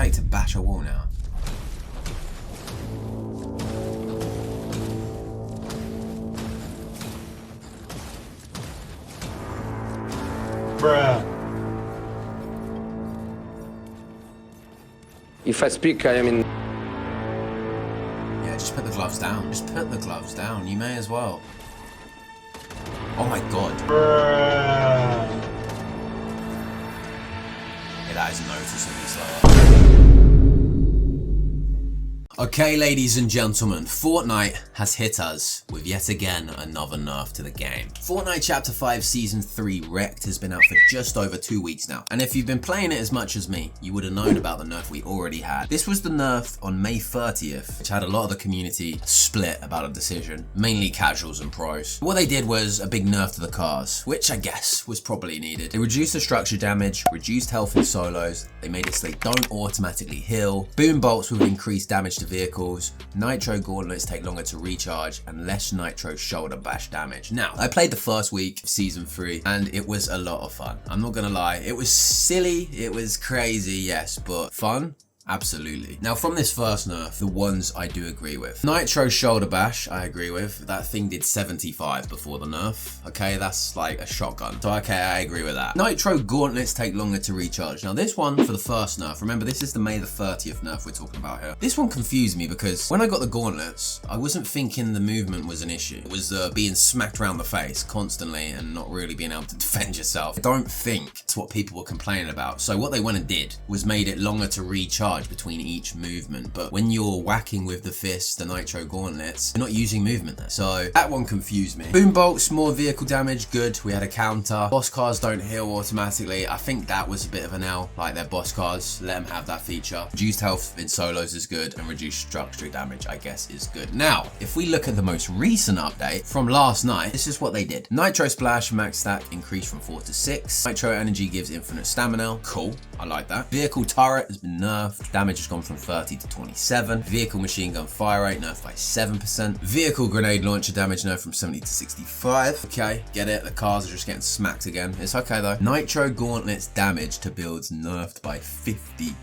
take to bash a wall now? Bruh. If I speak, I mean... Yeah, just put the gloves down. Just put the gloves down. You may as well. Oh my god. Bruh. Yeah, that is noticeably slower. Okay, ladies and gentlemen, Fortnite has hit us with yet again another nerf to the game. Fortnite Chapter 5 Season 3 Wrecked has been out for just over 2 weeks now. And if you've been playing it as much as me, you would have known about the nerf we already had. This was the nerf on May 30th, which had a lot of the community split about a decision, mainly casuals and pros. What they did was a big nerf to the cars, which I guess was probably needed. They reduced the structure damage, reduced health in solos, they made it so they don't automatically heal, boom bolts with increased damage to vehicles, nitro gauntlets take longer to recharge, and less nitro shoulder bash damage. Now, I played the first week of Season 3 and it was a lot of fun. I'm not gonna lie, it was silly, it was crazy, yes, but fun? Absolutely. Now from this first nerf, the ones I do agree with. Nitro shoulder bash, I agree with. That thing did 75 before the nerf. Okay, that's like a shotgun. So okay, I agree with that. Nitro gauntlets take longer to recharge. Now this one for the first nerf, remember this is the May the 30th nerf we're talking about here. This one confused me because when I got the gauntlets, I wasn't thinking the movement was an issue. It was being smacked around the face constantly and not really being able to defend yourself. I don't think it's what people were complaining about. So what they went and did was made it longer to recharge between each movement, but when you're whacking with the fists, the nitro gauntlets, you're not using movement there. So that one confused me. Boom bolts, more vehicle damage, good. We had a counter. Boss cars don't heal automatically. I think that was a bit of an L, like their boss cars, let them have that feature. Reduced health in solos is good, and reduced structure damage, I guess, is good. Now, if we look at the most recent update from last night, this is what they did. Nitro splash max stack increased from 4 to 6. Nitro energy gives infinite stamina. Cool, I like that. Vehicle turret has been nerfed. Damage has gone from 30 to 27. Vehicle machine gun fire rate nerfed by 7%. Vehicle grenade launcher damage nerfed from 70 to 65. Okay, get it. The cars are just getting smacked again. It's okay though. Nitro gauntlets damage to builds nerfed by 50%.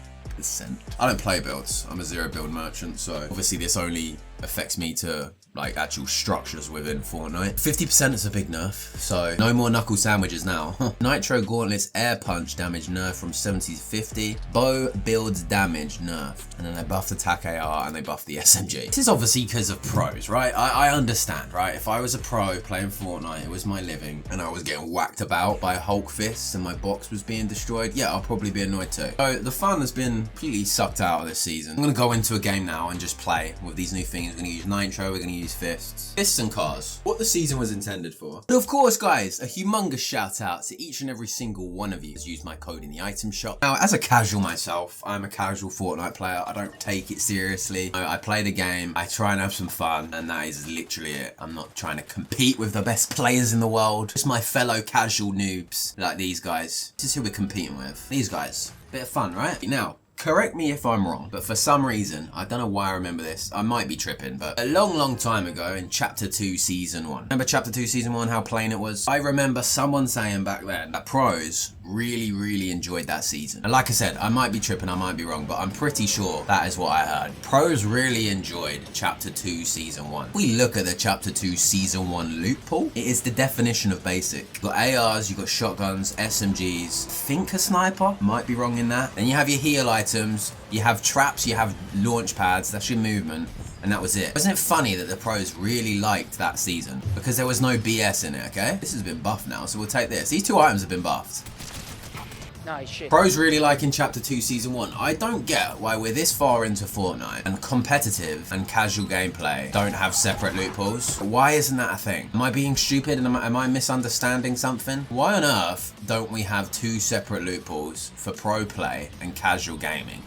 I don't play builds. I'm a zero build merchant, so obviously this only affects me to like actual structures within Fortnite. 50% is a big nerf, so no more knuckle sandwiches now. Nitro gauntlets air punch damage nerfed from 70 to 50. Bow builds damage nerfed, and then they buffed attack AR and they buffed the SMG. This is obviously because of pros, right? I understand, right? If I was a pro playing Fortnite, it was my living, and I was getting whacked about by Hulk fists and my box was being destroyed, yeah, I'll probably be annoyed too. So the fun has been completely sucked out of this season. I'm gonna go into a game now and just play with these new things. We're gonna use nitro, we're gonna use fists and cars, what the season was intended for. But of course guys, a humongous shout out to each and every single one of you who's used my code in the item shop. Now as a casual myself, I'm a casual Fortnite player. I don't take it seriously. I play the game, I try and have some fun, and that is literally it. I'm not trying to compete with the best players in the world. Just my fellow casual noobs like these guys. This is who we're competing with. These guys. Bit of fun, right? Now, correct me if I'm wrong, but for some reason, I don't know why I remember this, I might be tripping, but a long time ago in Chapter 2 Season 1, remember Chapter 2 Season 1, how plain it was? I remember someone saying back then that pros really enjoyed that season. And like I said, I might be tripping, I might be wrong, but I'm pretty sure that is what I heard. Pros really enjoyed Chapter 2 Season 1. If we look at the Chapter 2 Season 1 loot pool, it is the definition of basic. You've got ARs, you've got shotguns, SMGs, think a sniper, might be wrong in that. Then you have your heal items, you have traps, you have launch pads, that's your movement, and that was it. Wasn't it funny that the pros really liked that season? Because there was no BS in it, okay? This has been buffed now, so we'll take this. These two items have been buffed. Nice shit. Pros really liking Chapter 2 Season 1. I don't get why we're this far into Fortnite and competitive and casual gameplay don't have separate loot pools. Why isn't that a thing? Am I being stupid and am I misunderstanding something? Why on earth don't we have two separate loot pools for pro play and casual gaming?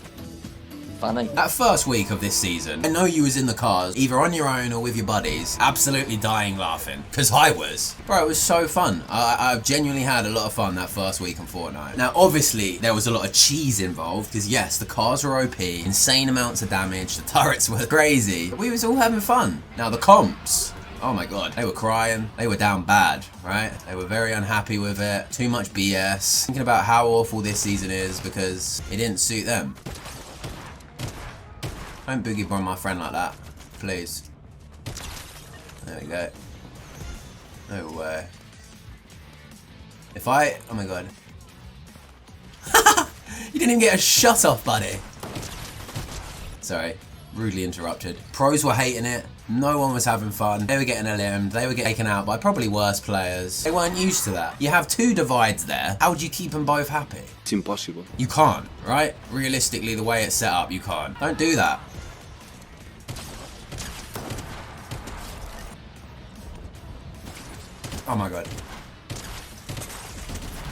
Funny. That first week of this season, I know you was in the cars, either on your own or with your buddies, absolutely dying laughing. Because I was. Bro, it was so fun. I've genuinely had a lot of fun that first week in Fortnite. Now, obviously, there was a lot of cheese involved, because yes, the cars were OP, insane amounts of damage, the turrets were crazy. But we was all having fun. Now, the comps, oh my god, they were crying, they were down bad, right? They were very unhappy with it, too much BS. Thinking about how awful this season is because it didn't suit them. Don't boogie bomb my friend like that. Please. There we go. No way. If I... Oh my god. You didn't even get a shot off, buddy. Sorry. Rudely interrupted. Pros were hating it. No one was having fun. They were getting eliminated. They were getting taken out by probably worse players. They weren't used to that. You have two divides there. How would you keep them both happy? It's impossible. You can't, right? Realistically, the way it's set up, you can't. Don't do that. Oh my god.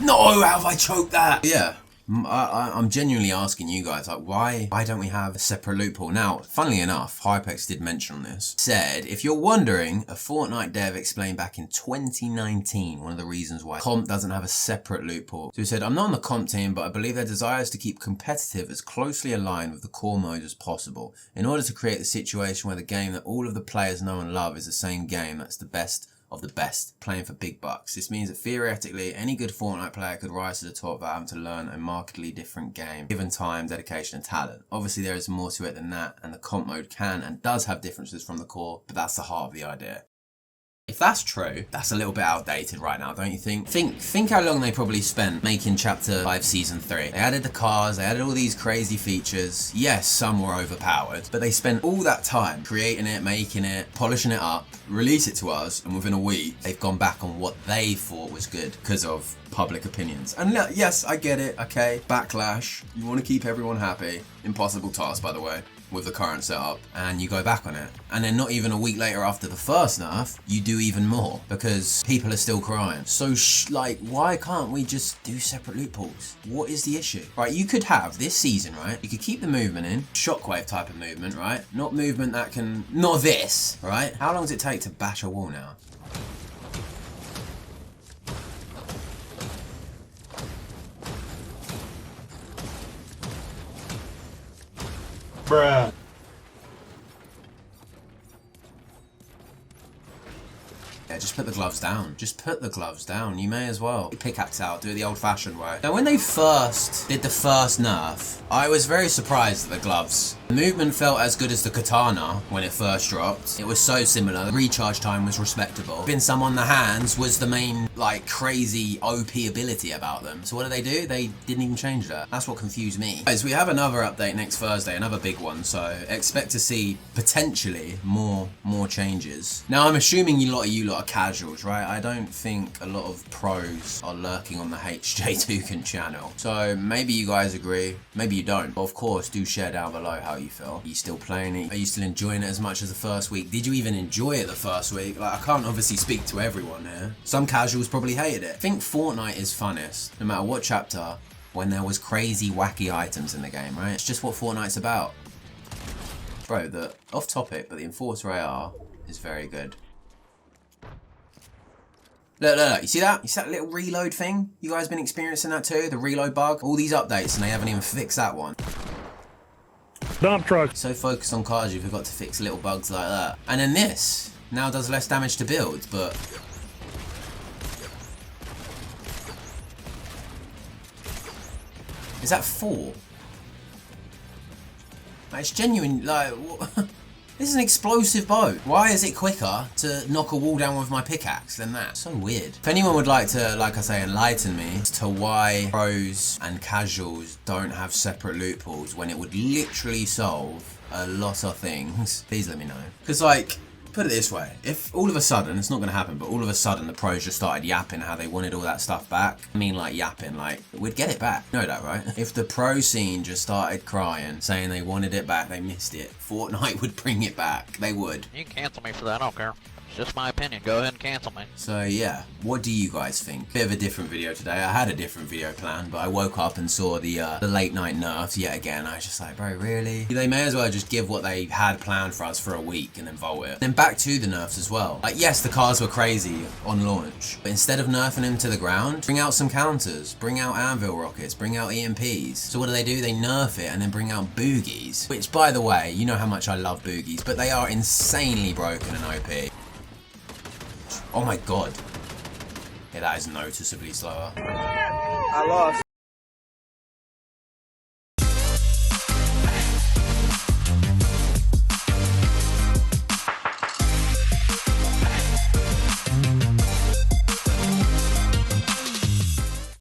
No, how have I choked that? Yeah. I'm genuinely asking you guys, like, why don't we have a separate loophole? Now, funnily enough, Hypex did mention this. Said, if you're wondering, a Fortnite dev explained back in 2019 one of the reasons why comp doesn't have a separate loophole. So he said, I'm not on the comp team, but I believe their desire is to keep competitive as closely aligned with the core mode as possible, in order to create the situation where the game that all of the players know and love is the same game that's the best of the best, playing for big bucks. This means that theoretically, any good Fortnite player could rise to the top without having to learn a markedly different game, given time, dedication and talent. Obviously there is more to it than that, and the comp mode can and does have differences from the core, but that's the heart of the idea. If that's true, that's a little bit outdated right now, don't you think? Think how long they probably spent making Chapter 5 Season 3. They added the cars, they added all these crazy features. Yes, some were overpowered, but they spent all that time creating it, making it, polishing it up, release it to us, and within a week, they've gone back on what they thought was good because of public opinions. And yes, I get it, okay? Backlash, you want to keep everyone happy. Impossible task, by the way, with the current setup, and you go back on it. And then not even a week later after the first nerf, you do even more because people are still crying. So like, why can't we just do separate loopholes? What is the issue? Right, you could have this season, right? You could keep the movement in, shockwave type of movement, right? Not movement that can, not this, right? How long does it take to bash a wall now? Bruh. Yeah, just put the gloves down. Just put the gloves down. You may as well. Pickaxe out, do it the old-fashioned way. Now, when they first did the first nerf, I was very surprised at the gloves. The movement felt as good as the katana when it first dropped. It was so similar. The recharge time was respectable. Pin some on the hands was the main, like, crazy OP ability about them. So what did? They didn't even change that. That's what confused me. Guys, we have another update next Thursday, another big one. So expect to see potentially more changes. Now, I'm assuming you lot are casuals, right? I don't think a lot of pros are lurking on the HJDoogan channel. So maybe you guys agree, maybe you don't. But of course, do share down below how you feel. Are you still playing it? Are you still enjoying it as much as the first week? Did you even enjoy it the first week? Like, I can't obviously speak to everyone here. Some casuals probably hated it. I think Fortnite is funnest, no matter what chapter, when there was crazy, wacky items in the game, right? It's just what Fortnite's about. Bro, off topic, but the Enforcer AR is very good. Look, you see that? You see that little reload thing? You guys been experiencing that too? The reload bug? All these updates and they haven't even fixed that one. Dump truck. So focused on cars, you forgot to fix little bugs like that. And then this now does less damage to builds, but... Is that 4? Like, it's genuine, like... What? This is an explosive bow. Why is it quicker to knock a wall down with my pickaxe than that? So weird. If anyone would like to, like I say, enlighten me as to why pros and casuals don't have separate loopholes when it would literally solve a lot of things, please let me know. Because, like, put it this way, if all of a sudden, it's not going to happen, but all of a sudden the pros just started yapping how they wanted all that stuff back. I mean, like, yapping, like, we'd get it back. You know that, right? If the pro scene just started crying, saying they wanted it back, they missed it, Fortnite would bring it back. They would. You can cancel me for that, I don't care. It's just my opinion. Go ahead and cancel me. So yeah, what do you guys think? Bit of a different video today. I had a different video planned, but I woke up and saw the late night nerfs yet again. I was just like, bro, really? They may as well just give what they had planned for us for a week and then vote it. Then back to the nerfs as well. Like, yes, the cars were crazy on launch, but instead of nerfing them to the ground, bring out some counters, bring out anvil rockets, bring out EMPs. So what do? They nerf it and then bring out boogies, which, by the way, you know how much I love boogies, but they are insanely broken and OP. Oh my god. Yeah, that is noticeably slower. I lost.